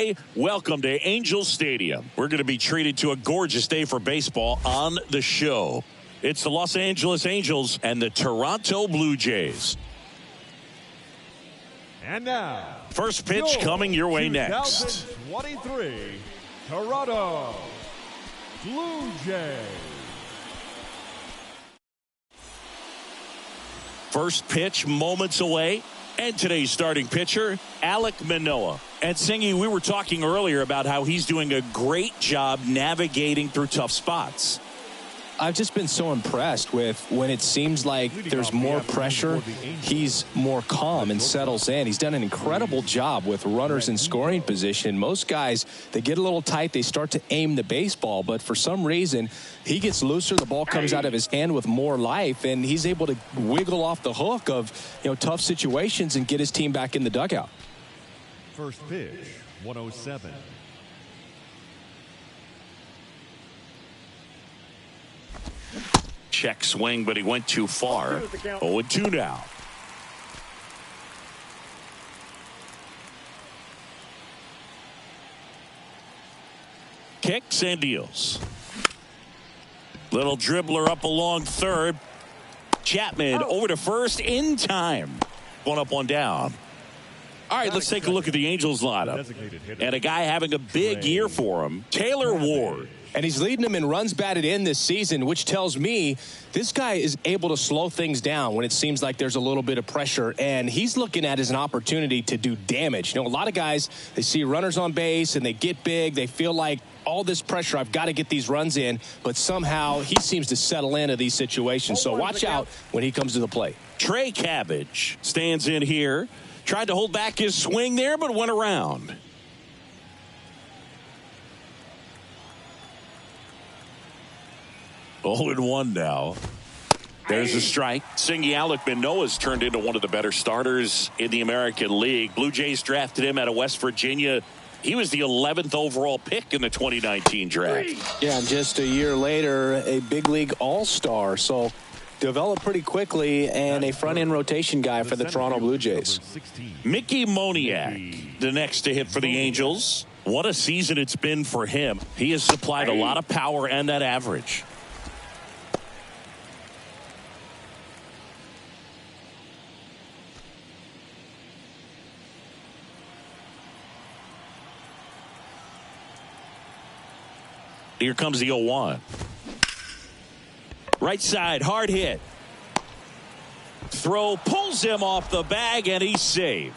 Sunday. Welcome to Angel Stadium. We're going to be treated to a gorgeous day for baseball on the show. It's the Los Angeles Angels and the Toronto Blue Jays. And now, first pitch coming your way next. 2023 Toronto Blue Jays. First pitch moments away. And today's starting pitcher, Alek Manoah. And Singy, we were talking earlier about how he's doing a great job navigating through tough spots. I've just been so impressed with when it seems like there's more pressure, he's more calm and settles in. He's done an incredible job with runners in scoring position. Most guys, they get a little tight, they start to aim the baseball, but for some reason, he gets looser, the ball comes out of his hand with more life, and he's able to wiggle off the hook of, tough situations and get his team back in the dugout. First pitch, 107. Check swing, but he went too far. 0-2 now. Kicks and deals. Little dribbler up along third. Chapman over to first in time. One up, one down. All right, let's take a look at the Angels lineup. And a guy having a big year for him, Taylor Ward. And he's leading them in runs batted in this season, which tells me this guy is able to slow things down when it seems like there's a little bit of pressure. And he's looking at it as an opportunity to do damage. A lot of guys, they see runners on base and they get big. They feel like all this pressure, I've got to get these runs in. But somehow he seems to settle into these situations. So watch out when he comes to the plate. Trey Cabbage stands in here. Tried to hold back his swing there, but went around. Oh, and 1 now. There's a strike. Singy, Alek Manoah's turned into one of the better starters in the American League. Blue Jays drafted him out of West Virginia. He was the 11th overall pick in the 2019 draft. Yeah, and just a year later, a big league all-star. So developed pretty quickly and a front-end rotation guy for the Toronto Blue Jays. Mickey Moniak, the next to hit for the Angels. What a season it's been for him. He has supplied a lot of power and that average. Here comes the 0-1. Right side, hard hit. Throw pulls him off the bag, and he's safe.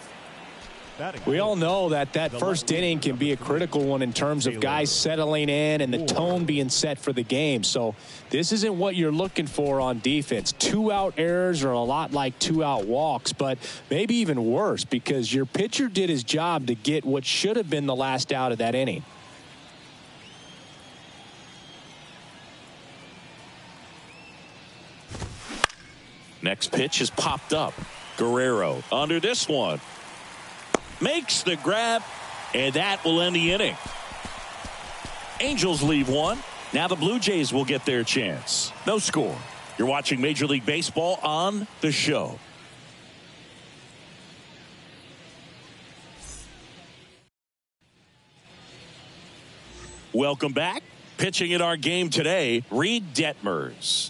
We all know that first inning can be a critical one in terms of guys settling in and the tone being set for the game. So this isn't what you're looking for on defense. 2-out errors are a lot like 2-out walks, but maybe even worse because your pitcher did his job to get what should have been the last out of that inning. Next pitch is popped up. Guerrero under this one. Makes the grab, and that will end the inning. Angels leave 1. Now the Blue Jays will get their chance. No score. You're watching Major League Baseball on the show. Welcome back. Pitching in our game today, Reed Detmers.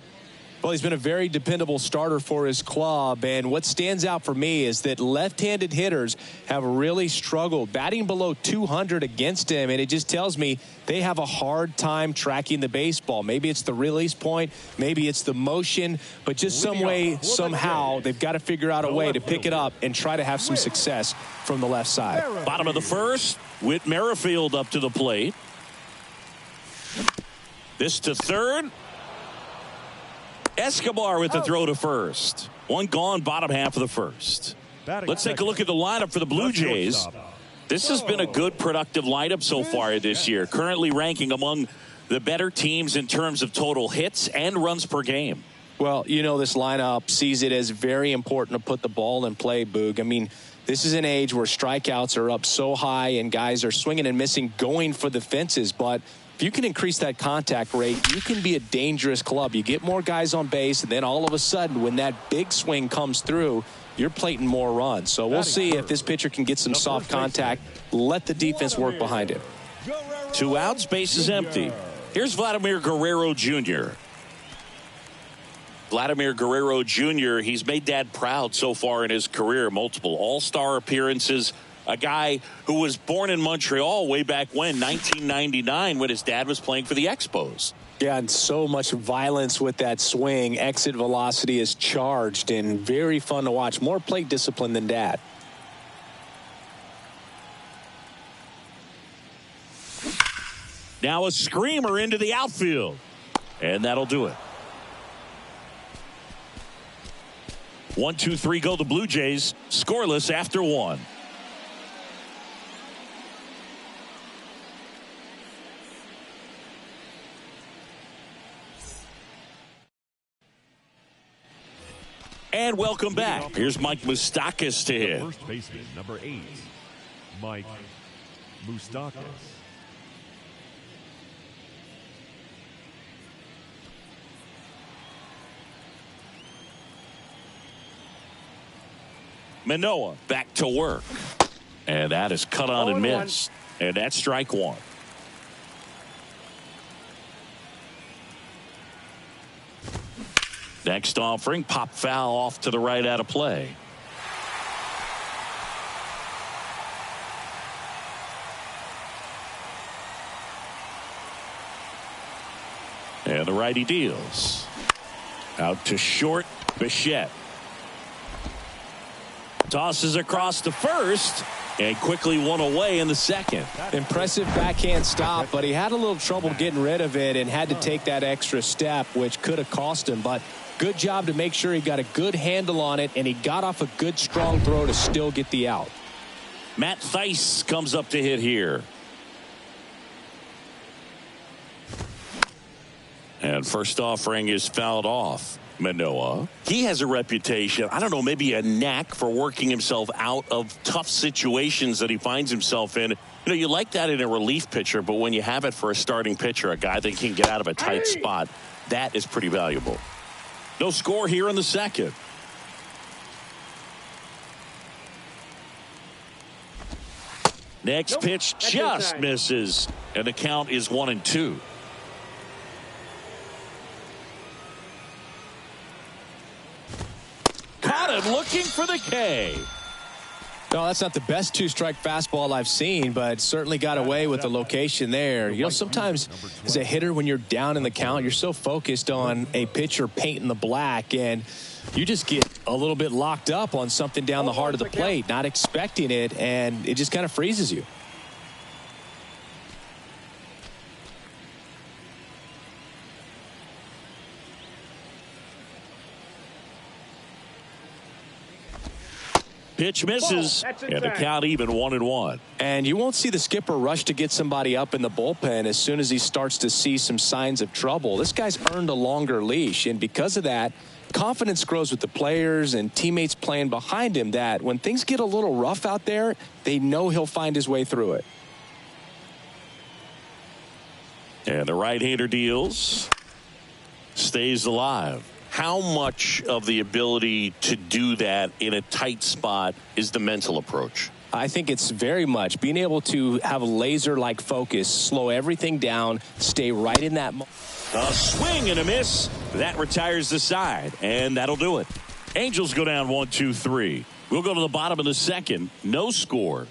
Well, he's been a very dependable starter for his club, and what stands out for me is that left-handed hitters have really struggled, batting below 200 against him, and it just tells me they have a hard time tracking the baseball. Maybe it's the release point, maybe it's the motion, but just some way, somehow, they've got to figure out a way to pick it up and try to have some success from the left side. Bottom of the first, Whit Merrifield up to the plate. This to third. Escobar with the throw to first. One gone, bottom half of the first. Let's take a look at the lineup for the Blue Jays. This has been a good, productive lineup so far this year, currently ranking among the better teams in terms of total hits and runs per game. Well, this lineup sees it as very important to put the ball in play, Boog. I mean, this is an age where strikeouts are up so high and guys are swinging and missing, going for the fences, but If you can increase that contact rate, you can be a dangerous club. You get more guys on base, and then all of a sudden, when that big swing comes through, you're plating more runs. So we'll see if this pitcher can get some soft contact. Let the defense work behind it. 2 outs, base is empty. Here's Vladimir Guerrero Jr. Vladimir Guerrero Jr., he's made Dad proud so far in his career. Multiple all-star appearances. A guy who was born in Montreal way back when, 1999, when his dad was playing for the Expos. Yeah, and so much violence with that swing. Exit velocity is charged and very fun to watch. More plate discipline than Dad. Now a screamer into the outfield. And that'll do it. 1, 2, 3 go the Blue Jays. Scoreless after 1. And welcome back. Here's Mike Moustakas to hit. First baseman, number 8, Mike Moustakas. Manoah back to work. And that is cut on and missed. And that's strike 1. Next offering, pop foul off to the right out of play. And the righty deals. Out to short, Bichette. Tosses across to first and quickly one away in the second. Impressive backhand stop, but he had a little trouble getting rid of it and had to take that extra step, which could have cost him. But good job to make sure he got a good handle on it, and he got off a good strong throw to still get the out. Matt Thaiss comes up to hit here. And first offering is fouled off. Manoah, he has a reputation, I don't know, maybe a knack for working himself out of tough situations that he finds himself in. You know, you like that in a relief pitcher, but when you have it for a starting pitcher, a guy that can get out of a tight spot, that is pretty valuable. No score here in the second. Next pitch just misses, and the count is 1-2. Caught him looking for the K. No, that's not the best 2-strike fastball I've seen, but certainly got away with the location there. You know, sometimes as a hitter, when you're down in the count, you're so focused on a pitcher painting the black, and you just get a little bit locked up on something down the heart of the plate, not expecting it, and it just kind of freezes you. Pitch misses, and the count even 1-1. And you won't see the skipper rush to get somebody up in the bullpen as soon as he starts to see some signs of trouble. This guy's earned a longer leash, and because of that, confidence grows with the players and teammates playing behind him, that when things get a little rough out there, they know he'll find his way through it. And the right-hander deals. Stays alive. How much of the ability to do that in a tight spot is the mental approach? I think it's very much being able to have a laser-like focus, slow everything down, stay right in that. A swing and a miss. That retires the side, and that'll do it. Angels go down 1-2-3. We'll go to the bottom of the second. No score.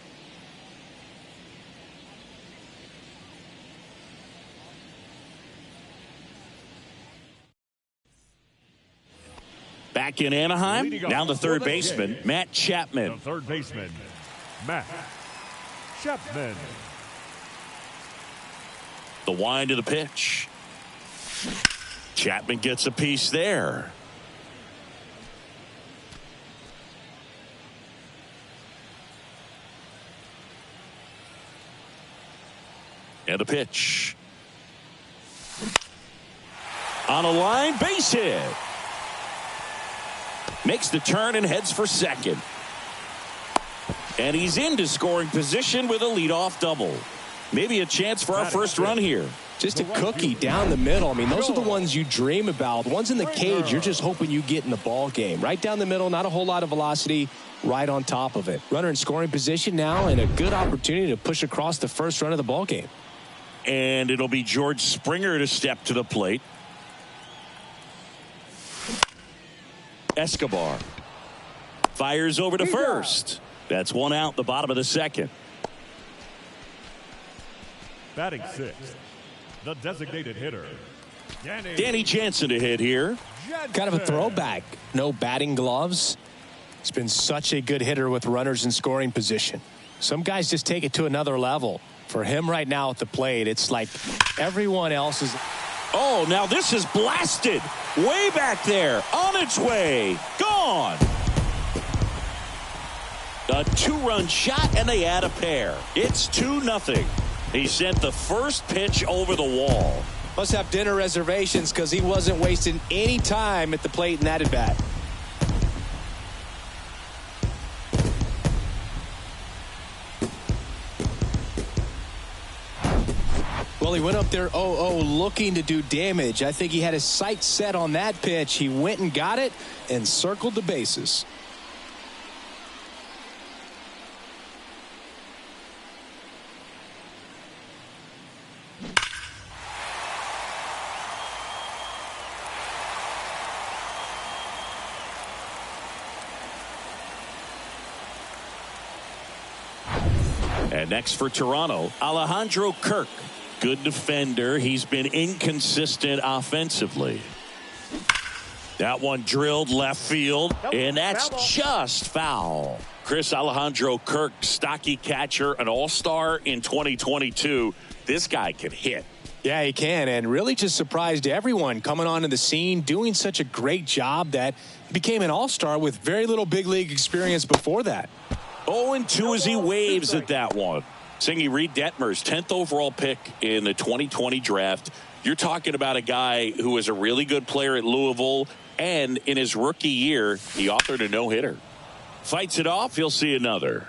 Back in Anaheim, down the third baseman, Matt Chapman. The third baseman, Matt Chapman. The wind of the pitch. Chapman gets a piece there. And the pitch. On a line, base hit. Makes the turn and heads for second. And he's into scoring position with a leadoff double. Maybe a chance for our first run here. Just a cookie down the middle. I mean, those are the ones you dream about. The ones in the cage, you're just hoping you get in the ball game. Right down the middle, not a whole lot of velocity, right on top of it. Runner in scoring position now, and a good opportunity to push across the first run of the ball game. And it'll be George Springer to step to the plate. Escobar fires over to first. That's one out, the bottom of the second. Batting sixth, the designated hitter, Danny Jansen to hit here. Kind of a throwback. No batting gloves. He's been such a good hitter with runners in scoring position. Some guys just take it to another level. For him right now at the plate, it's like everyone else is. Oh, now this is blasted. Way back there. On its way. Gone. A two-run shot, and they add a pair. It's 2-0. He sent the first pitch over the wall. Must have dinner reservations because he wasn't wasting any time at the plate in that at-bat. Well, he went up there 0-0 looking to do damage. I think he had his sights set on that pitch. He went and got it and circled the bases. And next for Toronto, Alejandro Kirk. Good defender. He's been inconsistent offensively. That one drilled left field, and that's just foul. Chris, Alejandro Kirk, stocky catcher, an all-star in 2022. This guy can hit. Yeah, he can, and really just surprised everyone coming onto the scene, doing such a great job that he became an all-star with very little big league experience before that. 0-2 as he waves at that one. Singy Reed Detmer's 10th overall pick in the 2020 draft. You're talking about a guy who is a really good player at Louisville, and in his rookie year, he authored a no-hitter. Fights it off, he'll see another.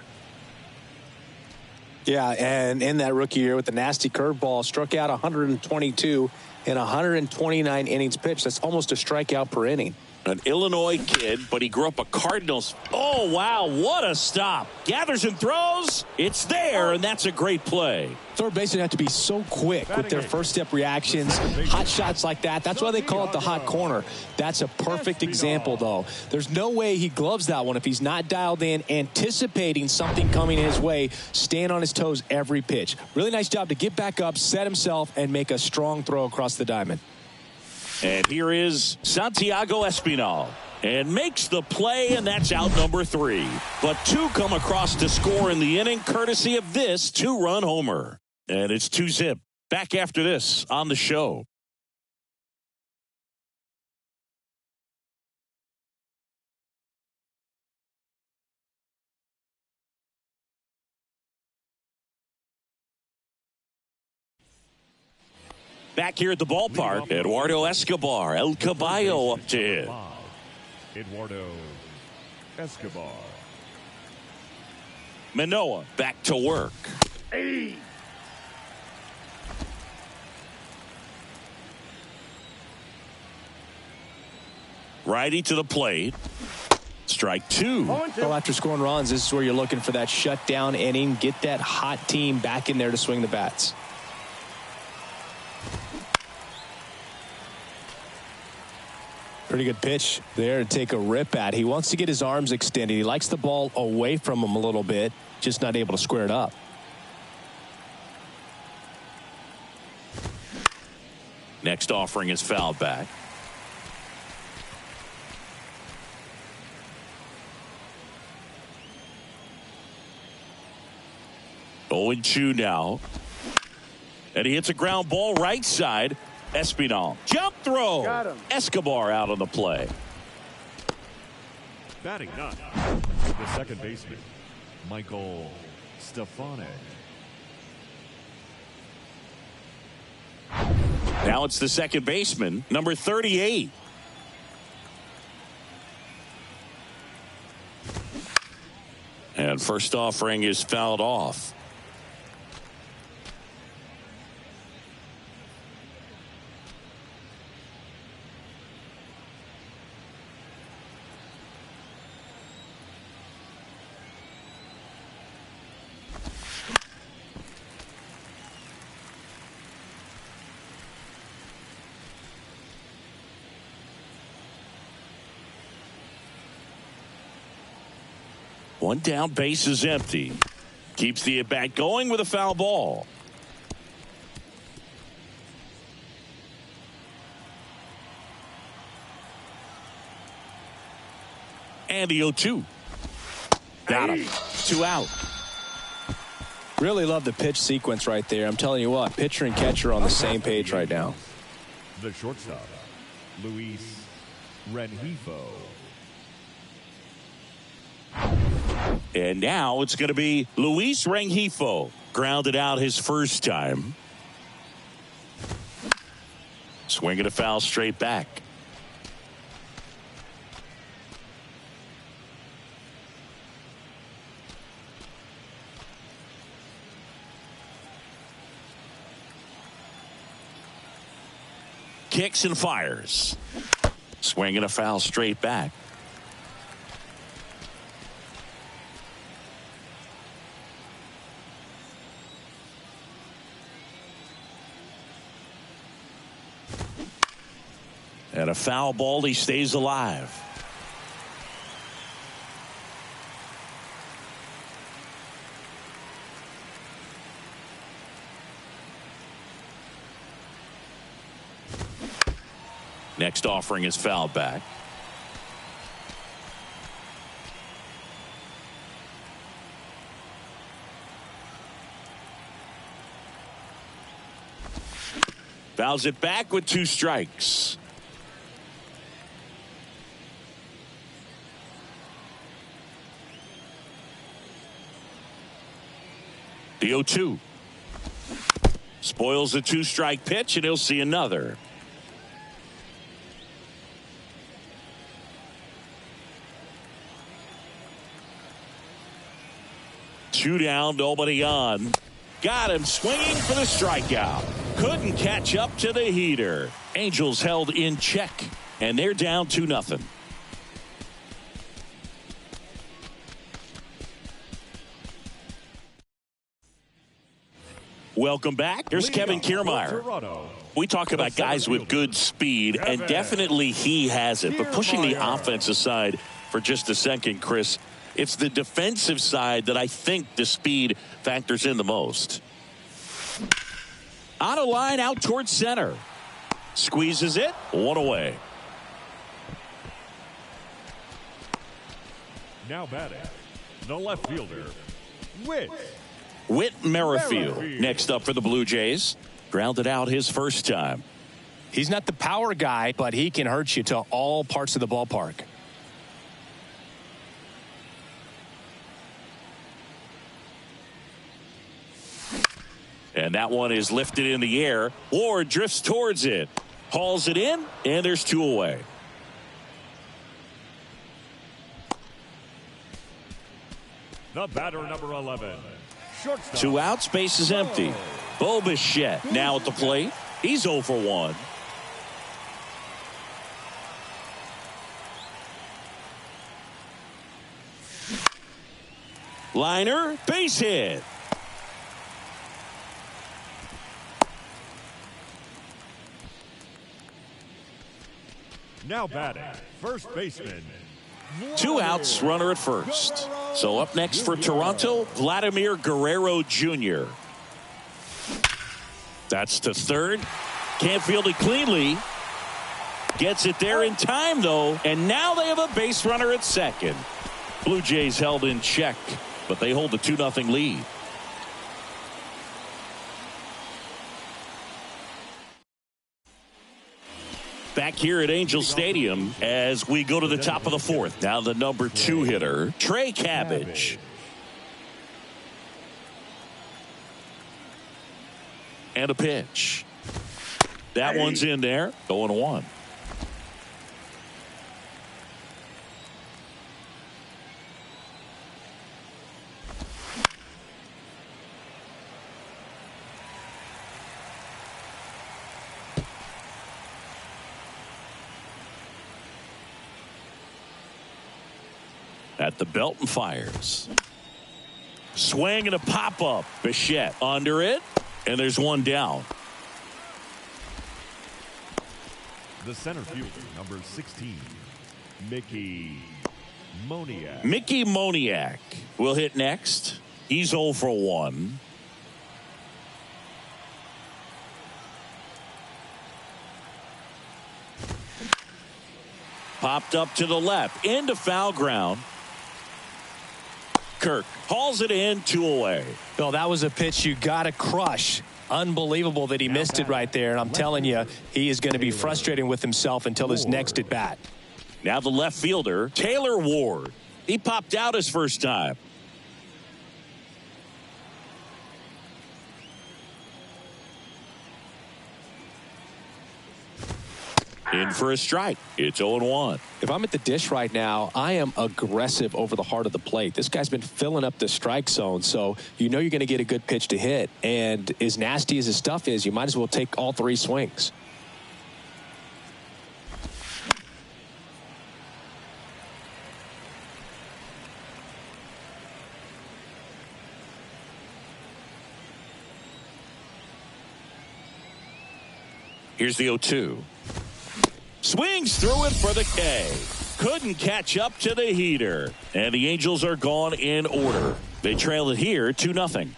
Yeah, and in that rookie year with the nasty curveball, struck out 122 in 129 innings pitched. That's almost a strikeout per inning. An Illinois kid, but he grew up a Cardinals. Oh, wow, what a stop. Gathers and throws. It's there, and that's a great play. Third basemen have to be so quick with their first-step reactions. Hot shots like that, that's why they call it the hot corner. That's a perfect example, though. There's no way he gloves that one if he's not dialed in, anticipating something coming his way, staying on his toes every pitch. Really nice job to get back up, set himself, and make a strong throw across the diamond. And here is Santiago Espinal. And makes the play, and that's out number 3. But 2 come across to score in the inning, courtesy of this 2-run homer. And it's 2-zip. Back after this on the show. Back here at the ballpark, Eduardo Escobar, El Caballo up to hit. Eduardo Escobar. Manoah back to work. Righty to the plate. Strike 2. Well, after scoring runs, this is where you're looking for that shutdown inning. Get that hot team back in there to swing the bats. Pretty good pitch there to take a rip at. He wants to get his arms extended. He likes the ball away from him a little bit, just not able to square it up. Next offering is fouled back. Oh, and 2 now. And he hits a ground ball right side. Espinal. Jump throw. Got him. Escobar out on the play. Batting 9, the second baseman, Michael Stefanik. Now it's the second baseman, number 38. And first offering is fouled off. One down, base is empty. Keeps the at-bat going with a foul ball. And the 0-2. Got him. 2 out. Really love the pitch sequence right there. I'm telling you what, pitcher and catcher on the same page right now. The shortstop, Luis Rengifo. And now it's going to be Luis Rengifo. Grounded out his first time. Swinging a foul straight back. Kicks and fires. Swinging a foul straight back. And a foul ball, he stays alive. Next offering is fouled back. Fouls it back with 2 strikes. The 0-2. Spoils the 2-strike pitch, and he'll see another. Two down, nobody on. Got him swinging for the strikeout. Couldn't catch up to the heater. Angels held in check, and they're down 2-0. Welcome back. Here's Kevin Kiermaier. We talk about guys with good speed, and definitely he has it. But pushing the offense aside for just a second, Chris, it's the defensive side that I think the speed factors in the most. On a line out towards center. Squeezes it. 1 away. Now batting, the left fielder, Whit Merrifield next up for the Blue Jays. Grounded out his first time. He's not the power guy, but he can hurt you to all parts of the ballpark. And that one is lifted in the air. Ward drifts towards it. Hauls it in, and there's 2 away. the batter number 11. Shortstop. 2 outs, base is empty. Bo Bichette now at the plate. He's 0 for 1. Liner, base hit. Now batting, first baseman. 2 outs, runner at first. So up next for Toronto, Vladimir Guerrero Jr. That's to third. Can't field it cleanly. Gets it there in time, though. And now they have a base runner at second. Blue Jays held in check, but they hold the 2-0 lead. Back here at Angel Stadium as we go to the top of the 4th. Now the number 2 hitter, Trey Cabbage. And a pitch. That one's in there. 0-1. At the belt and fires. Swing and a pop-up. Bichette under it. And there's 1 down. The center fielder, number 16, Mickey Moniak. Mickey Moniak will hit next. He's 0 for 1. Popped up to the left into foul ground. Kirk hauls it in, 2 away. Well, that was a pitch you got to crush. Unbelievable that he missed it right there. And I'm telling you, he is going to be frustrating with himself until his next at bat. Now the left fielder, Taylor Ward. He popped out his first time. In for a strike. It's 0-1. If I'm at the dish right now, I am aggressive over the heart of the plate. This guy's been filling up the strike zone, so you know you're going to get a good pitch to hit. And as nasty as his stuff is, you might as well take all 3 swings. Here's the 0-2. Swings through it for the K. Couldn't catch up to the heater. And the Angels are gone in order. They trail it here 2-0.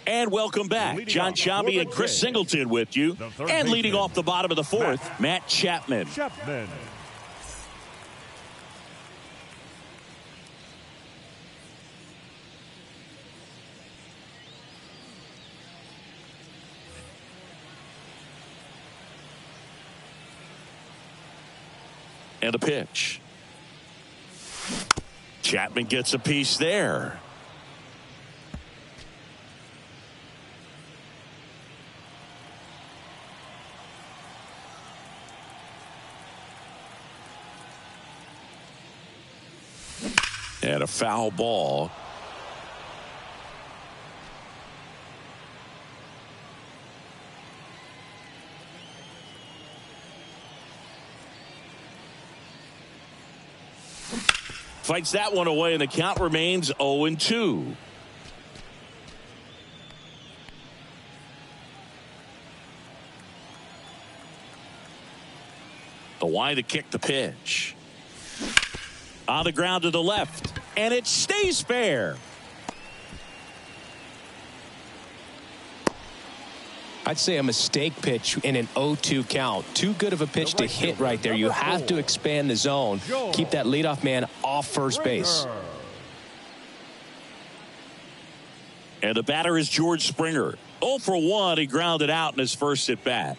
And welcome back. John Sciambi and Chris Singleton with you. And leading off the bottom of the 4th, Matt Chapman. And a pitch. Chapman gets a piece there. And a foul ball. Fights that one away, and the count remains 0-2. The wide to kick the pitch. On the ground to the left, and it stays fair. I'd say a mistake pitch in an 0-2 count. Too good of a pitch to hit right there. You have to expand the zone. Keep that leadoff man off first base. And the batter is George Springer. 0 for 1. He grounded out in his first at bat.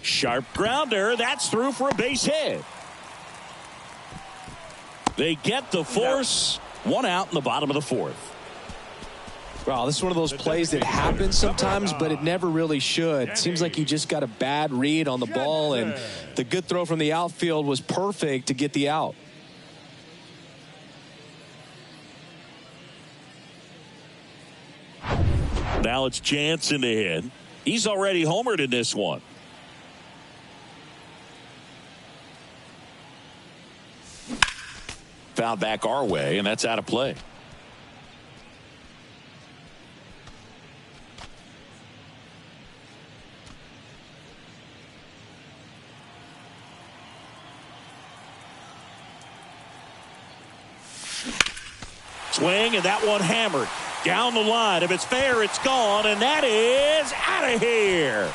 Sharp grounder. That's through for a base hit. They get the force. 1 out in the bottom of the 4th. Well, this is one of those plays that happens sometimes, but it never really should. Seems like he just got a bad read on the ball, and the good throw from the outfield was perfect to get the out. Now it's Jansen to hit. He's already homered in this one. Foul back our way, and that's out of play. Swing, and that one hammered down the line. If it's fair, it's gone, and that is out of here.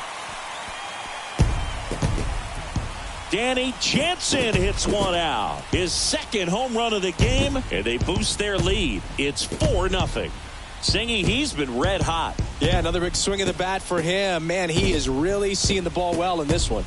Danny Jansen hits one out. His second home run of the game, and they boost their lead. It's 4-0. Singy, he's been red hot. Yeah, another big swing of the bat for him. Man, he is really seeing the ball well in this one.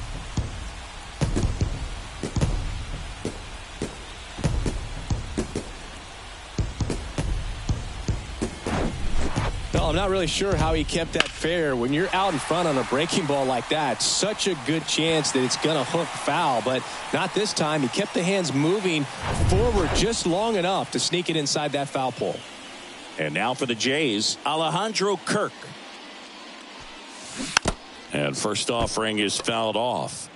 Well, I'm not really sure how he kept that fair. When you're out in front on a breaking ball like that, such a good chance that it's going to hook foul, but not this time. He kept the hands moving forward just long enough to sneak it inside that foul pole. And now for the Jays, Alejandro Kirk. And first offering is fouled off.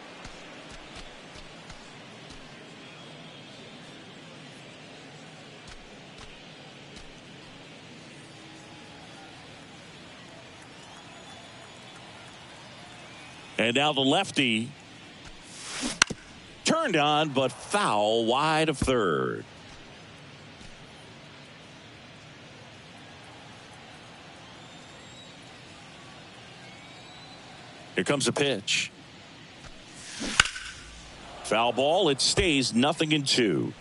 And now the lefty turned on, but foul wide of third. Here comes a pitch. Foul ball. It stays 0-2.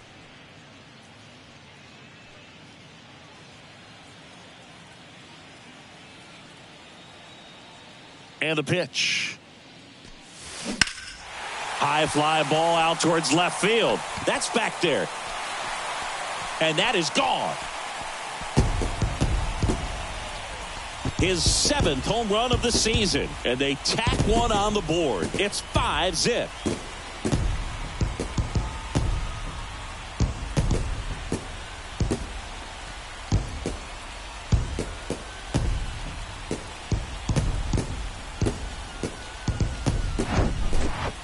And the pitch. High fly ball out towards left field. That's back there. And that is gone. His 7th home run of the season. And they tack one on the board. It's 5-zip.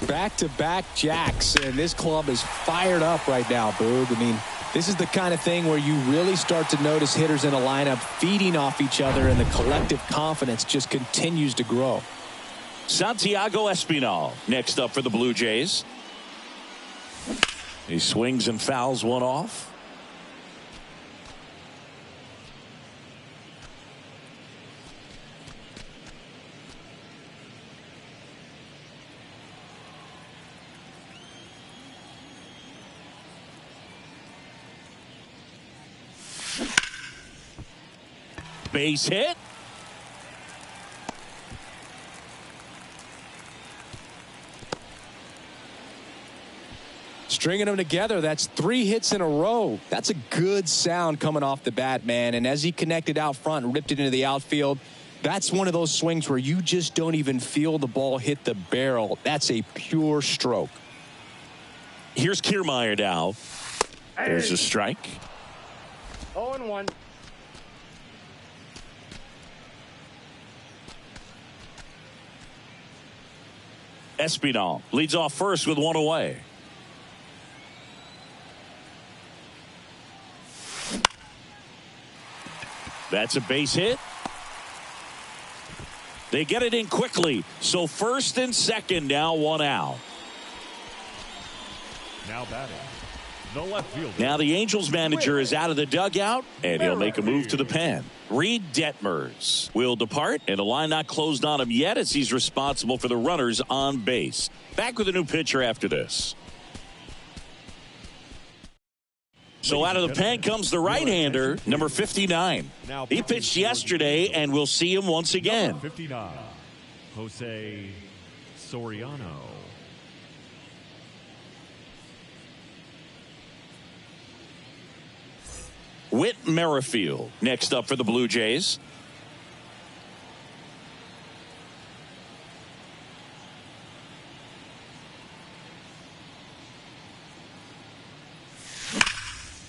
Back-to-back jacks, and this club is fired up right now, Boog. I mean, this is the kind of thing where you really start to notice hitters in a lineup feeding off each other, and the collective confidence just continues to grow. Santiago Espinal next up for the Blue Jays. He swings and fouls one off. Base hit. Stringing them together, that's 3 hits in a row. That's a good sound coming off the bat, man. And as he connected out front and ripped it into the outfield, that's one of those swings where you just don't even feel the ball hit the barrel. That's a pure stroke. Here's Kiermaier now. There's a strike. 0-1. Espinal leads off first with one away. That's a base hit. They get it in quickly. So first and second, now one out. Now batting, the left fielder. Now the Angels manager is out of the dugout, and he'll make a move to the pen. Reed Detmers will depart, and a line not closed on him yet as he's responsible for the runners on base. Back with a new pitcher after this. So out of the pen comes the right-hander, number 59. He pitched yesterday, and we'll see him once again. 59, Jose Soriano. Whit Merrifield next up for the Blue Jays.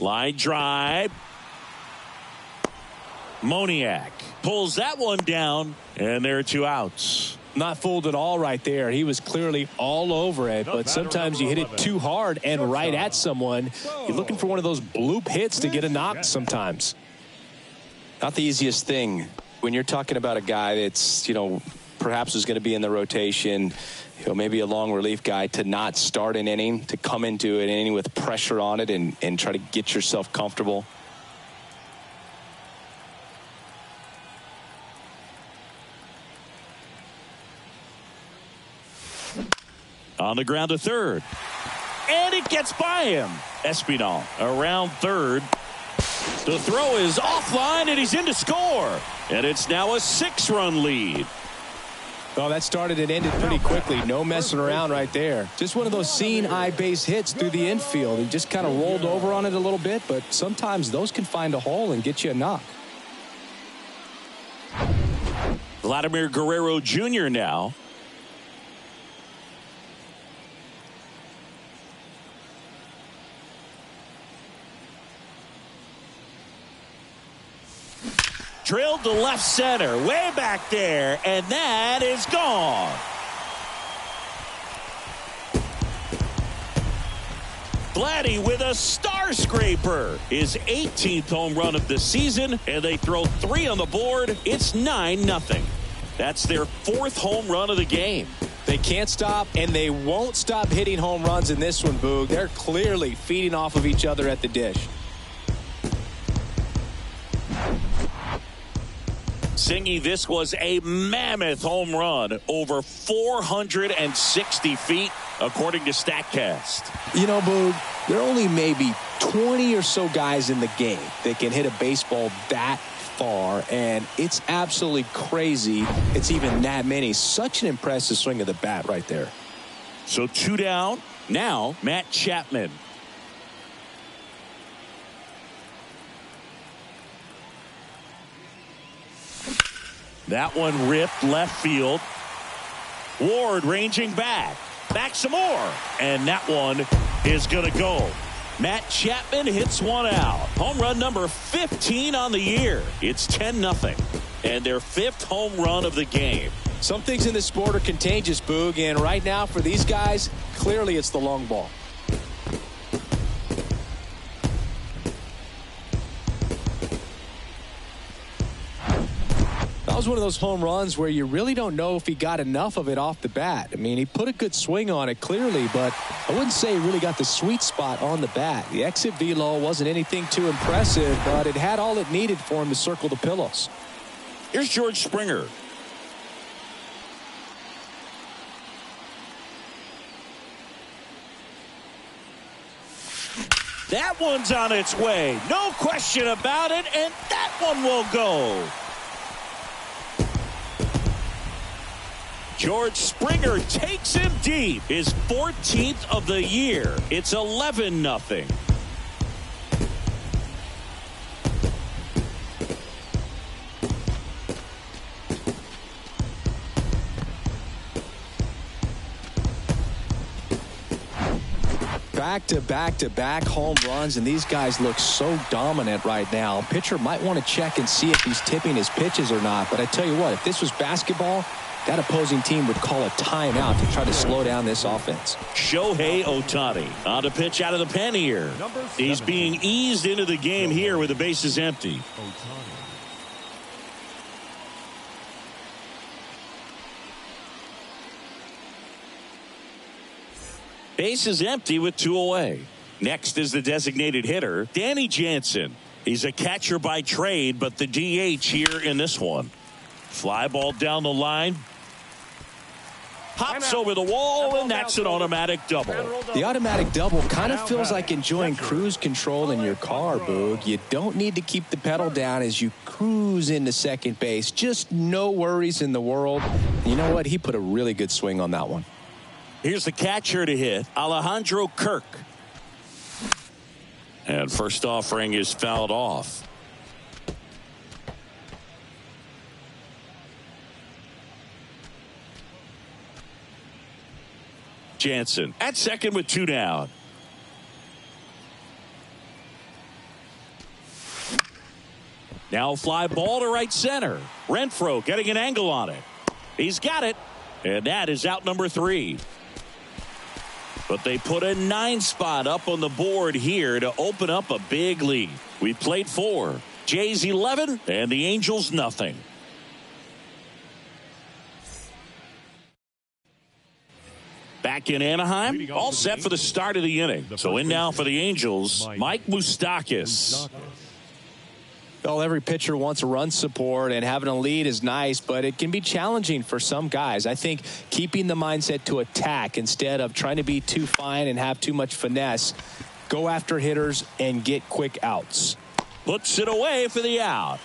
Line drive. Moniak pulls that one down, and there are 2 outs. Not fooled at all right there. He was clearly all over it, but sometimes you hit it too hard and right at someone. You're looking for one of those bloop hits to get a knock sometimes. Not the easiest thing when you're talking about a guy that's, perhaps is going to be in the rotation, maybe a long relief guy, to not start an inning, to come into an inning with pressure on it and try to get yourself comfortable. On the ground to third. And it gets by him. Espinal around third. The throw is offline, and he's in to score. And it's now a 6-run lead. Oh, that started and ended pretty quickly. No messing around right there. Just one of those seeing eye base hits through the infield. He just kind of rolled over on it a little bit, but sometimes those can find a hole and get you a knock. Vladimir Guerrero Jr. now. Drilled to left center, way back there, and that is gone. Vladdy with a star scraper, his 18th home run of the season, and they throw 3 on the board. It's 9-0. That's their 4th home run of the game. They can't stop, and they won't stop hitting home runs in this one, Boog. They're clearly feeding off of each other at the dish. Singy, this was a mammoth home run, over 460 feet, according to StatCast. You know, Boog, there are only maybe 20 or so guys in the game that can hit a baseball that far, and it's absolutely crazy it's even that many. Such an impressive swing of the bat right there. So 2 down. Now Matt Chapman. That one ripped left field. Ward ranging back some more, and that one is going to go. Matt Chapman hits one out. Home run number 15 on the year. It's 10-0, and their 5th home run of the game. Some things in this sport are contagious, Boog, and right now for these guys, clearly it's the long ball. That was one of those home runs where you really don't know if he got enough of it off the bat. I mean, he put a good swing on it clearly, but I wouldn't say he really got the sweet spot on the bat. The exit velo wasn't anything too impressive, but it had all it needed for him to circle the pillows. Here's George Springer. That one's on its way. No question about it, and that one will go. George Springer takes him deep. His 14th of the year. It's 11-0. Back-to-back home runs, and these guys look so dominant right now. Pitcher might want to check and see if he's tipping his pitches or not, but I tell you what, if this was basketball, that opposing team would call a timeout to try to slow down this offense. Shohei Ohtani on the pitch out of the pen here. He's being eased into the game here with the bases empty. Base is empty with 2 away. Next is the designated hitter, Danny Jansen. He's a catcher by trade, but the DH here in this one. Fly ball down the line. Hops over the wall, and that's an automatic double. The automatic double kind of feels like enjoying cruise control in your car, Boog. You don't need to keep the pedal down as you cruise into second base. Just no worries in the world. You know what? He put a really good swing on that one. Here's the catcher to hit, Alejandro Kirk. And first offering is fouled off. Jansen at second with 2 down. Now fly ball to right center. Renfroe getting an angle on it. He's got it. And that is out number 3. But they put a 9 spot up on the board here to open up a big lead. We played 4. Jays 11 and the Angels nothing. Back in Anaheim, all set for the start of the inning. So in now for the Angels, Mike Moustakas. Well, every pitcher wants a run support, and having a lead is nice, but it can be challenging for some guys. I think keeping the mindset to attack instead of trying to be too fine and have too much finesse, go after hitters and get quick outs. Puts it away for the out.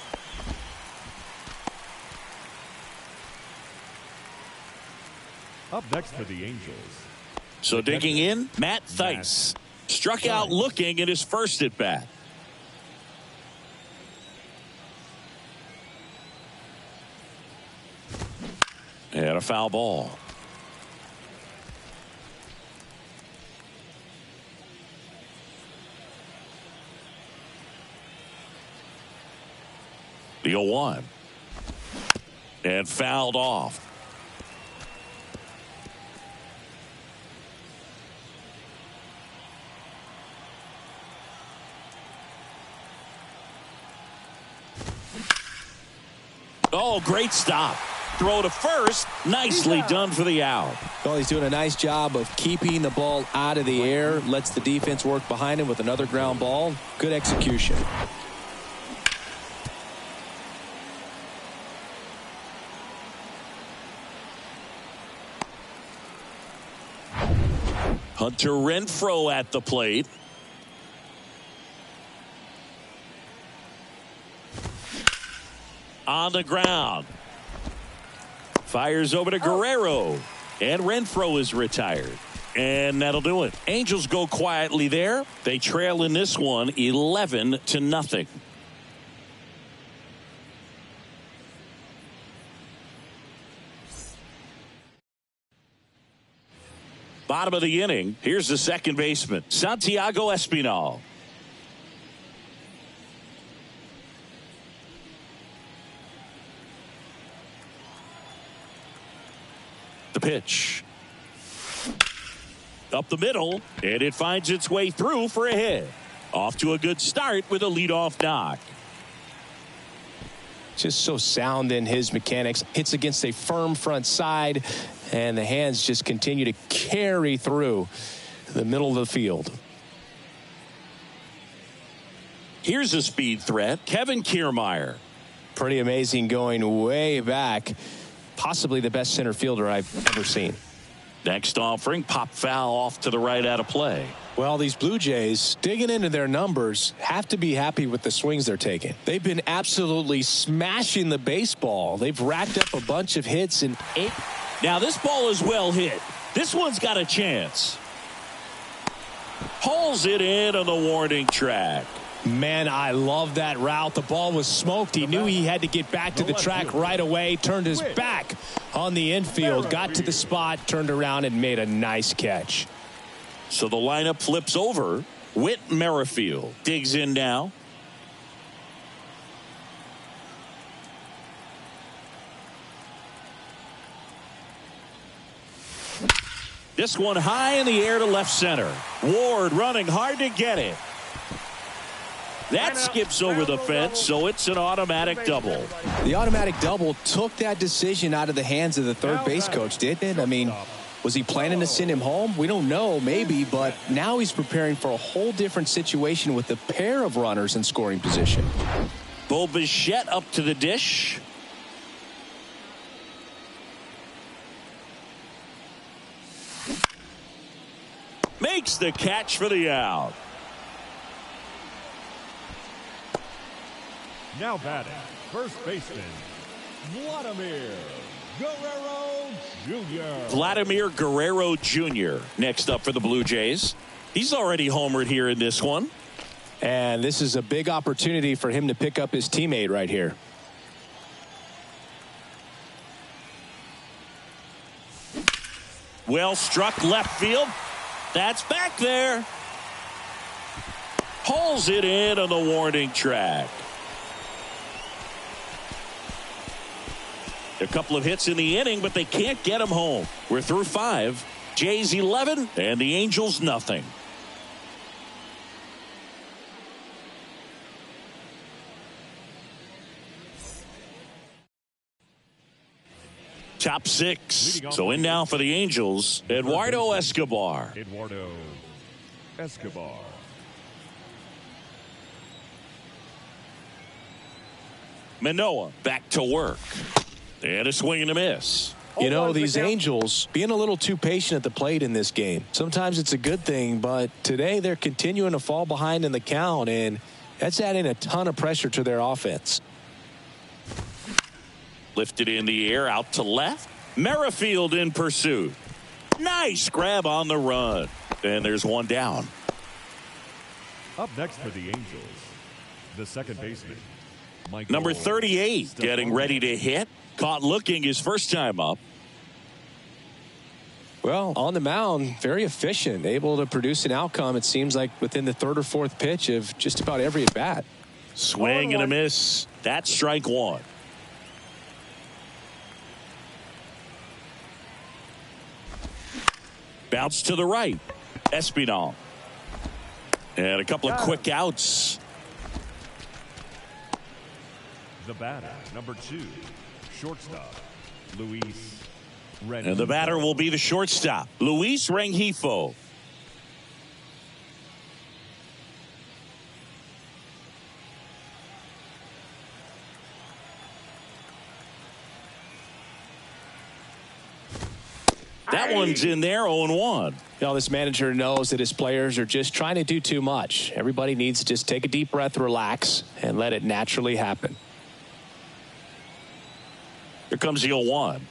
Up next for the Angels. So digging in, Matt Thaiss. Struck out looking at his first at bat. And a foul ball. The 0-1. And fouled off. Oh, great stop. throw to first. Nicely done for the out. Well, he's doing a nice job of keeping the ball out of the air. Lets the defense work behind him with another ground ball. Good execution. Hunter Renfroe at the plate. On the ground. Fires over to Guerrero. And Renfroe is retired. And that'll do it. Angels go quietly there. They trail in this one 11-0. Bottom of the inning. Here's the second baseman, Santiago Espinal. The pitch. Up the middle, and it finds its way through for a hit. Off to a good start with a leadoff knock. Just so sound in his mechanics. Hits against a firm front side, and the hands just continue to carry through the middle of the field. Here's a speed threat, Kevin Kiermaier. Pretty amazing, going way back. Possibly the best center fielder I've ever seen. Next offering, pop foul off to the right out of play. Well, these Blue Jays, digging into their numbers, have to be happy with the swings they're taking. They've been absolutely smashing the baseball. They've racked up a bunch of hits in 8. Now this ball is well hit. This one's got a chance. Pulls it in on the warning track. Man, I love that route. The ball was smoked. He knew he had to get back to the track right away. Turned his back on the infield. Got to the spot, turned around, and made a nice catch. So the lineup flips over. Whit Merrifield digs in now. This one high in the air to left center. Ward running hard to get it. That skips over the fence, so it's an automatic double. The automatic double took that decision out of the hands of the third base coach, didn't it? I memean, was he planning to send him home? We don't know, maybe, but now he's preparing for a whole different situation with a pair of runners in scoring position. Bo Bichette up to the dish. Makes the catch for the out. Now batting, first baseman, Vladimir Guerrero Jr. Vladimir Guerrero Jr. next up for the Blue Jays. He's already homered here in this one. And this is a big opportunity for him to pick up his teammate right here. Well struck left field. That's back there. Pulls it in on the warning track. A couple of hits in the inning, but they can't get him home. We're through 5. Jays 11 and the Angels nothing. Top 6. So in now for the Angels, Eduardo Escobar. Eduardo Escobar. Manoah back to work. And a swing and a miss. You know, these Angels being a little too patient at the plate in this game. Sometimes it's a good thing, but today they're continuing to fall behind in the count, and that's adding a ton of pressure to their offense. Lifted in the air out to left. Merrifield in pursuit. Nice grab on the run. And there's one down. Up next for the Angels, the second baseman, Number 38 getting ready to hit. Caught looking his first time up. Well, on the mound, very efficient, able to produce an outcome, it seems like, within the third or fourth pitch of just about every at bat. Swing and a miss. That's strike one. Bounce to the right. Espinal. And a couple of quick outs. The batter, number 2, shortstop, Luis And the batter will be the shortstop, Luis Rengifo. That one's in there, 0-1. You know, this manager knows that his players are just trying to do too much. Everybody needs to just take a deep breath, relax, and let it naturally happen. Here comes the 0-1.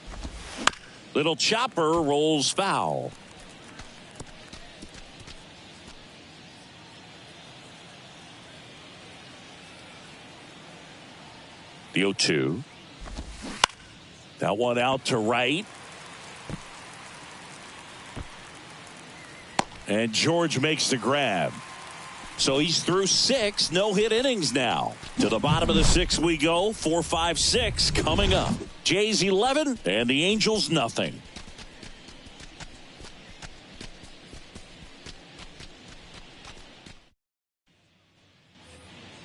Little chopper rolls foul. The 0-2. That one out to right. And George makes the grab. So he's through 6 no-hit innings now. To the bottom of the 6th we go. 4, 5, 6 coming up. Jays 11 and the Angels nothing.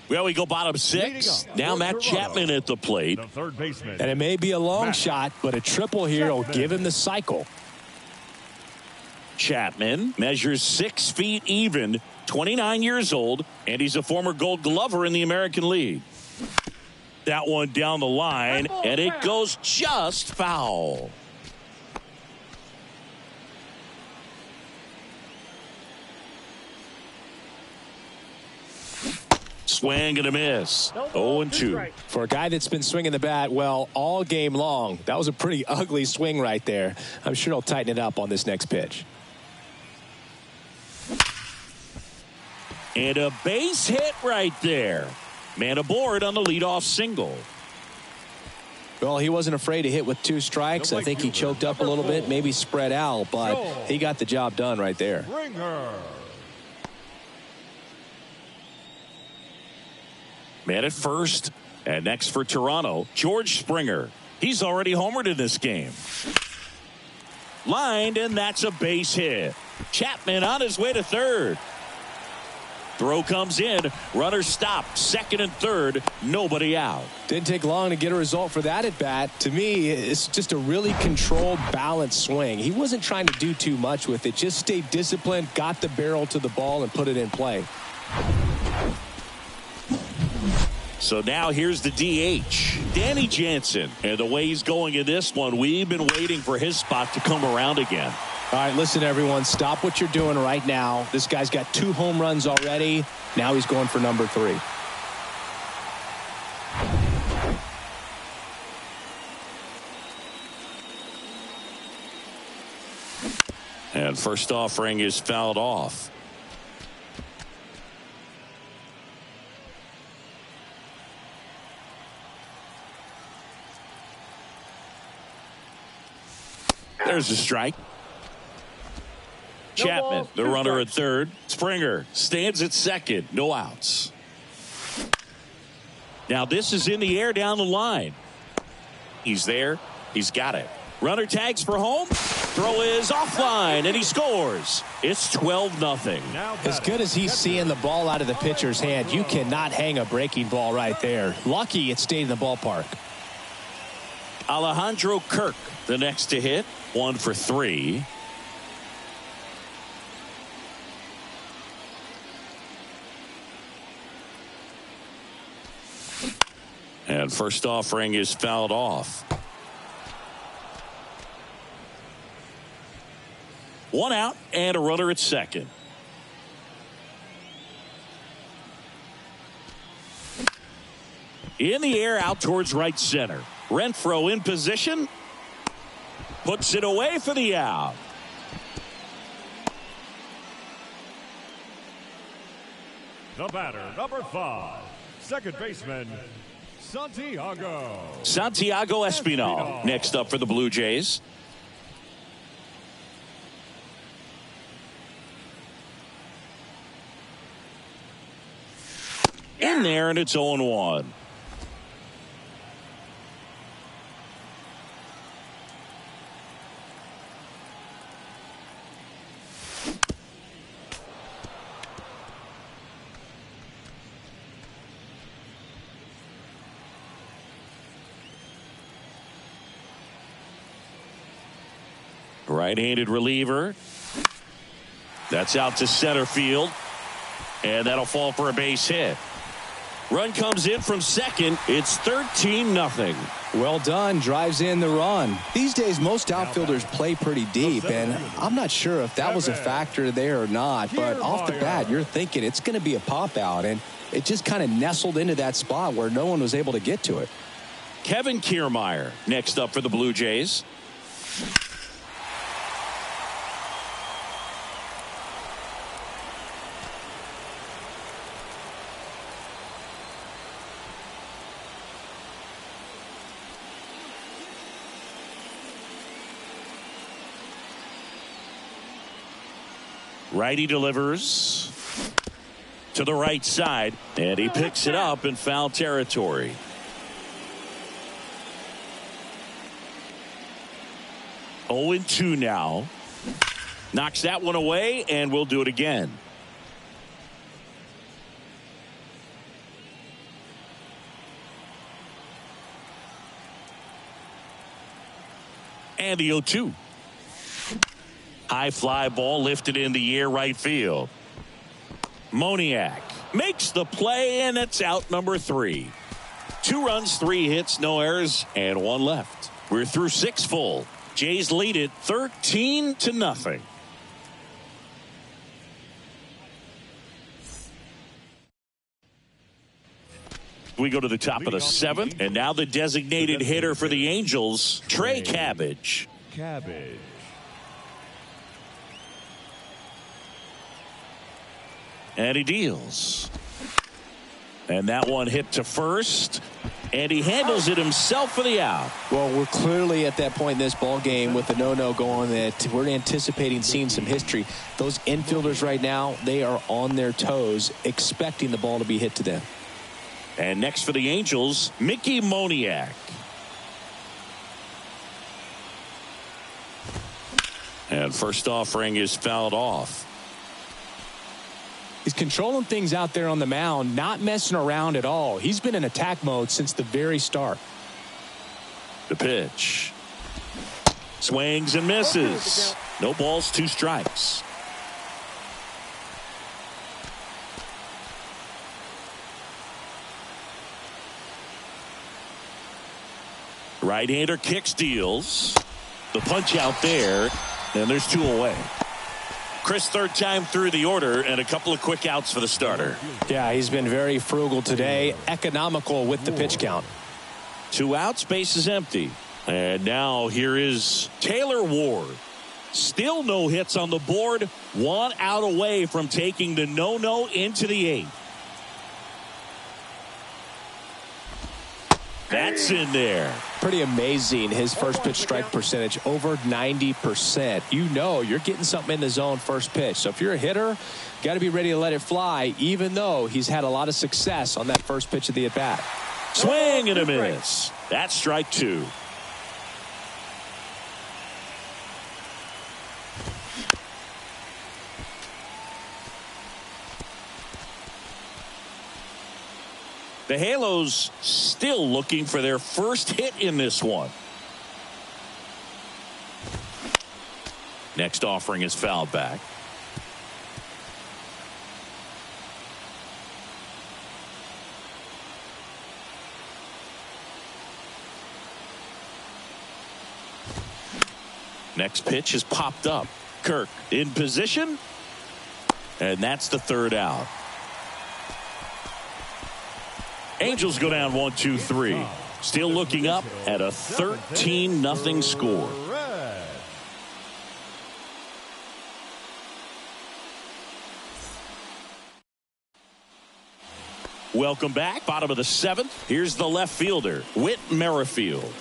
Well, we go bottom 6. Now Matt Chapman at the plate. The third baseman. And it may be a long shot, but a triple here will give him the cycle. Chapman measures 6 feet even, 29 years old, and he's a former Gold Glover in the American League. That one down the line, and it goes just foul. Swing and a miss. 0-2. For a guy that's been swinging the bat, well, all game long, that was a pretty ugly swing right there. I'm sure he'll tighten it up on this next pitch. And a base hit right there. Man aboard on the leadoff single. Well, he wasn't afraid to hit with 2 strikes. I think he choked up a little bit, maybe spread out, but he got the job done right there. Man at first, and next for Toronto, George Springer. He's already homered in this game. Lined, and that's a base hit. Chapman on his way to third. Throw comes in. Runner stopped. Second and third. Nobody out. Didn't take long to get a result for that at bat. To me, it's just a really controlled, balanced swing. He wasn't trying to do too much with it. Just stayed disciplined, got the barrel to the ball, and put it in play. So now here's the DH, Danny Jansen. And the way he's going in this one, we've been waiting for his spot to come around again. All right, listen, everyone, stop what you're doing right now. This guy's got 2 home runs already. Now he's going for number 3. And first offering is fouled off. There's a strike. Chapman, the runner at third. Springer stands at second. No outs. Now this is in the air down the line. He's there. He's got it. Runner tags for home. Throw is offline, and he scores. It's 12-0. As good as he's seeing the ball out of the pitcher's hand, you cannot hang a breaking ball right there. Lucky it stayed in the ballpark. Alejandro Kirk, the next to hit. 1 for 3. And first offering is fouled off. 1 out and a runner at second. In the air out towards right center. Renfroe in position. Puts it away for the out. The batter, number 5, second baseman, Santiago Espinal next up for the Blue Jays. In there, and it's 0-1. Right-handed reliever. That's out to center field. And that'll fall for a base hit. Run comes in from second. It's 13-0. Well done. Drives in the run. These days, most outfielders play pretty deep, and I'm not sure if that was a factor there or not, but off the bat, you're thinking it's going to be a pop-out, and it just kind of nestled into that spot where no one was able to get to it. Kevin Kiermaier next up for the Blue Jays. Righty delivers to the right side, and he picks it up in foul territory. Oh, 2 now. Knocks that one away, and we'll do it again. And the 0-2. High fly ball lifted in the air, right field. Moniak makes the play, and it's out number 3. 2 runs, 3 hits, no errors, and 1 left. We're through 6 full. Jays lead it 13-0. We go to the top of the 7th, and now the designated hitter for the Angels, Trey Cabbage. And he deals. And that one hit to first. And he handles it himself for the out. Well, we're clearly at that point in this ball game with the no-no going that we're anticipating seeing some history. Those infielders right now, they are on their toes, expecting the ball to be hit to them. And next for the Angels, Mickey Moniak. And first offering is fouled off. He's controlling things out there on the mound, not messing around at all. He's been in attack mode since the very start. The pitch. Swings and misses. No balls, 2 strikes. Right-hander kicks, deals. The punch out there, and there's 2 away. Chris, 3rd time through the order, and a couple of quick outs for the starter. Yeah, he's been very frugal today, economical with the pitch count. 2 outs, base is empty. And now here is Taylor Ward. Still no hits on the board. 1 out away from taking the no-no into the 8th. That's in there. Pretty amazing, his first pitch strike percentage, over 90%. You know you're getting something in the zone first pitch. So if you're a hitter, got to be ready to let it fly, even though he's had a lot of success on that first pitch of the at-bat. Swing and a miss. That's strike 2. The Halos still looking for their first hit in this one. Next offering is fouled back. Next pitch is popped up. Kirk in position. And that's the 3rd out. Angels go down 1-2-3. Still looking up at a 13-0 score. Welcome back. Bottom of the 7th. Here's the left fielder, Whit Merrifield.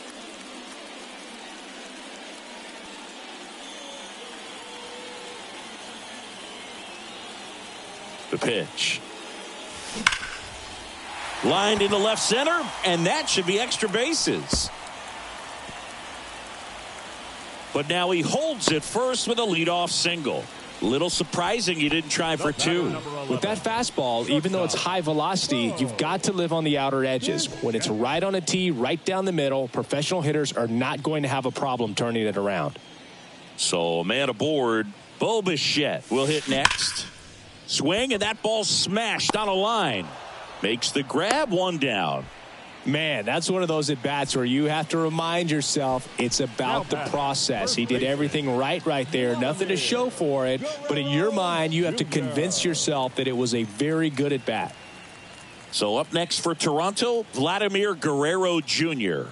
The pitch. Lined into left center, and that should be extra bases. But now he holds it first with a leadoff single. Little surprising he didn't try for 2. With that fastball, even though it's high velocity, you've got to live on the outer edges. When it's right on a tee, right down the middle, professional hitters are not going to have a problem turning it around. So a man aboard. Bo Bichette will hit next. Swing, and that ball smashed on a line. Makes the grab, 1 down. Man, that's one of those at-bats where you have to remind yourself it's about the process. He did everything right there. Nothing to show for it. But in your mind, you have to convince yourself that it was a very good at-bat. So up next for Toronto, Vladimir Guerrero Jr.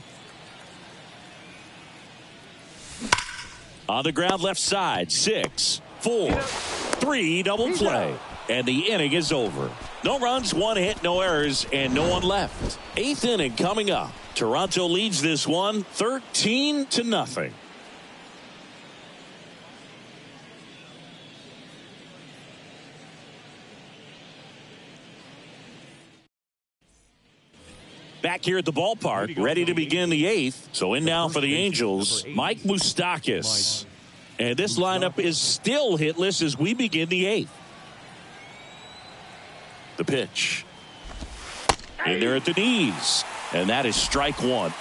On the ground left side, 6, 4, 3, double play. And the inning is over. No runs, 1 hit, no errors, and no one left. 8th inning coming up. Toronto leads this one 13-0. Back here at the ballpark, ready to begin the 8th. So in now for the Angels, Mike Moustakas. And this lineup is still hitless as we begin the 8th. The pitch. In there at the knees. And that is strike 1.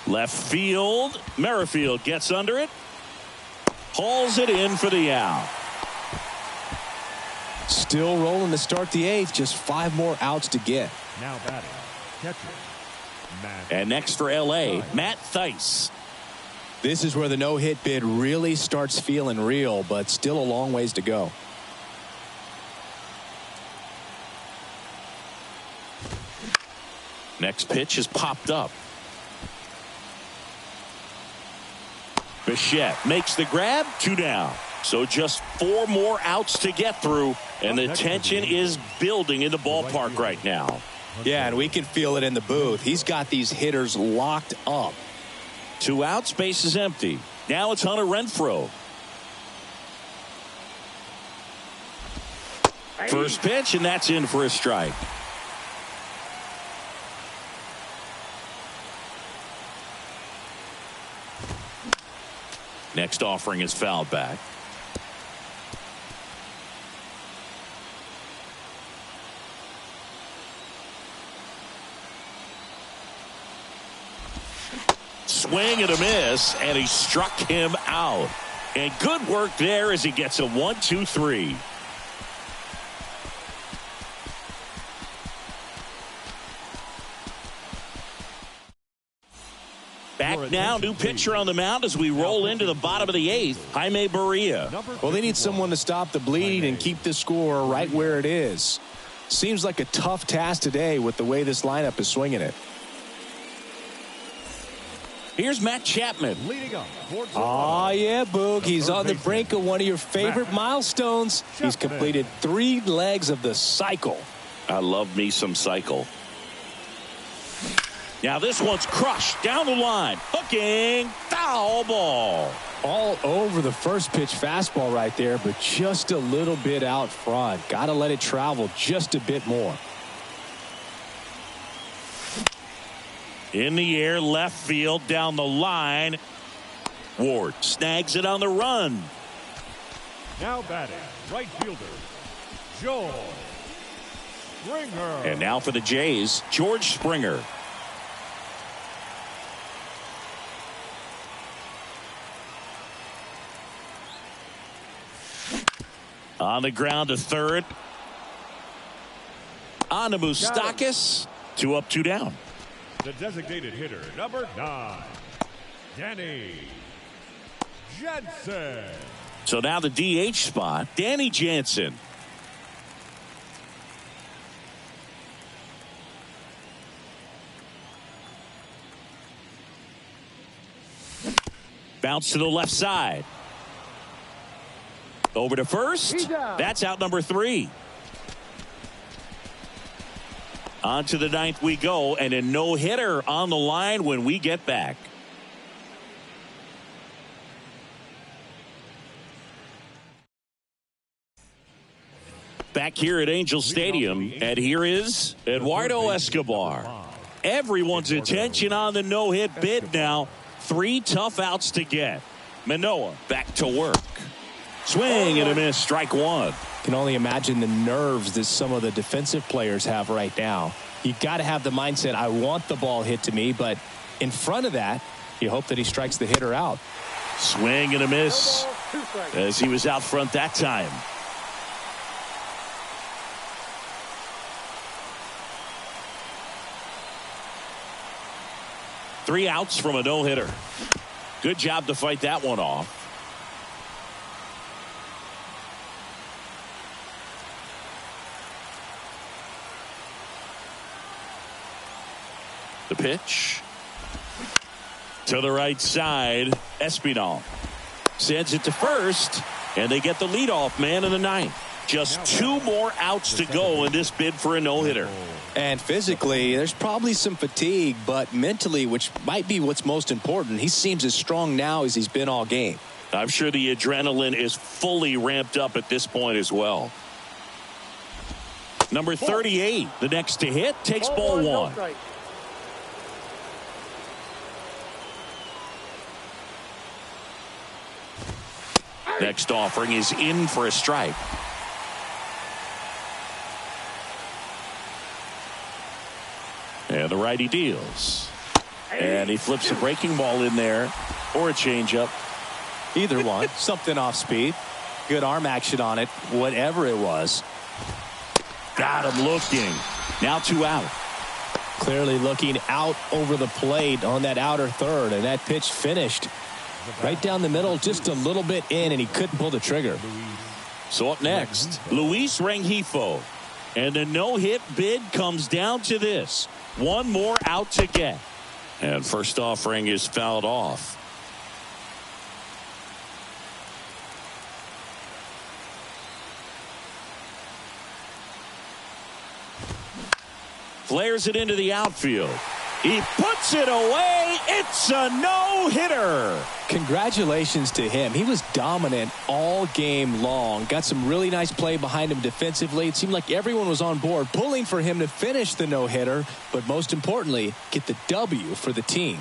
Left field. Merrifield gets under it. Hauls it in for the out. Still rolling to start the 8th. Just 5 more outs to get. Now batting, catcher, Matt. And next for L.A., Matt Thaiss. This is where the no-hit bid really starts feeling real, but still a long ways to go. Next pitch is popped up. Bichette makes the grab, 2 down. So just 4 more outs to get through, and the tension is building in the ballpark right now. Yeah, and we can feel it in the booth. He's got these hitters locked up. 2 outs, base is empty. Now it's Hunter Renfroe. First pitch, and that's in for a strike. Next offering is fouled back. Swing and a miss, and he struck him out. And good work there as he gets a 1-2-3. Back now, new pitcher on the mound as we roll into the bottom of the 8th, Jaime Barria. Well, they need someone to stop the bleeding and keep the score right where it is. Seems like a tough task today with the way this lineup is swinging it. Here's Matt Chapman. Oh, yeah, Boog. He's on the brink of one of your favorite milestones. He's completed 3 legs of the cycle. I love me some cycle. Now this one's crushed down the line. Hooking. Foul ball. All over the first pitch fastball right there, but just a little bit out front. Got to let it travel just a bit more. In the air, left field, down the line. Ward snags it on the run. Now batting, right fielder, George Springer. And now for the Jays, George Springer. On the ground to third. On to Moustakas. 2 up, 2 down. The designated hitter, number 9, Danny Jansen. So now the DH spot, Danny Jansen. Bounce to the left side. Over to first. That's out number 3. On to the 9th we go, and a no-hitter on the line when we get back. Back here at Angel Stadium, and here is Eduardo Escobar. Everyone's attention on the no-hit bid now. 3 tough outs to get. Manoah back to work. Swing and a miss, strike 1. Can only imagine the nerves that some of the defensive players have right now. You got to have the mindset, I want the ball hit to me, but in front of that, you hope that he strikes the hitter out. Swing and a miss as he was out front that time. Three outs from a no-hitter. Good job to fight that one off. The pitch to the right side. Espinal sends it to first, and they get the leadoff man in the ninth. Just two more outs to go in this bid for a no-hitter. And physically, there's probably some fatigue, but mentally, which might be what's most important, he seems as strong now as he's been all game. I'm sure the adrenaline is fully ramped up at this point as well. Number 38, the next to hit, takes ball one. Next offering is in for a strike. And the righty deals. And he flips a breaking ball in there or a changeup. Either one. Something off speed. Good arm action on it. Whatever it was. Got him looking. Now two out. Clearly looking out over the plate on that outer third. And that pitch finished right down the middle, just a little bit in, and he couldn't pull the trigger. So up next, Luis Rengifo. And the no-hit bid comes down to this. One more out to get. And first offering is fouled off. Flares it into the outfield. He puts it away. It's a no-hitter. Congratulations to him. He was dominant all game long. Got some really nice play behind him defensively. It seemed like everyone was on board pulling for him to finish the no-hitter, but most importantly, get the W for the team.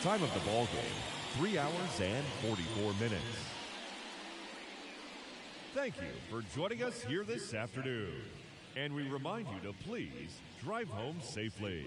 Time of the ball game, 3 hours and 44 minutes. Thank you for joining us here this afternoon. And we remind you to please drive home safely.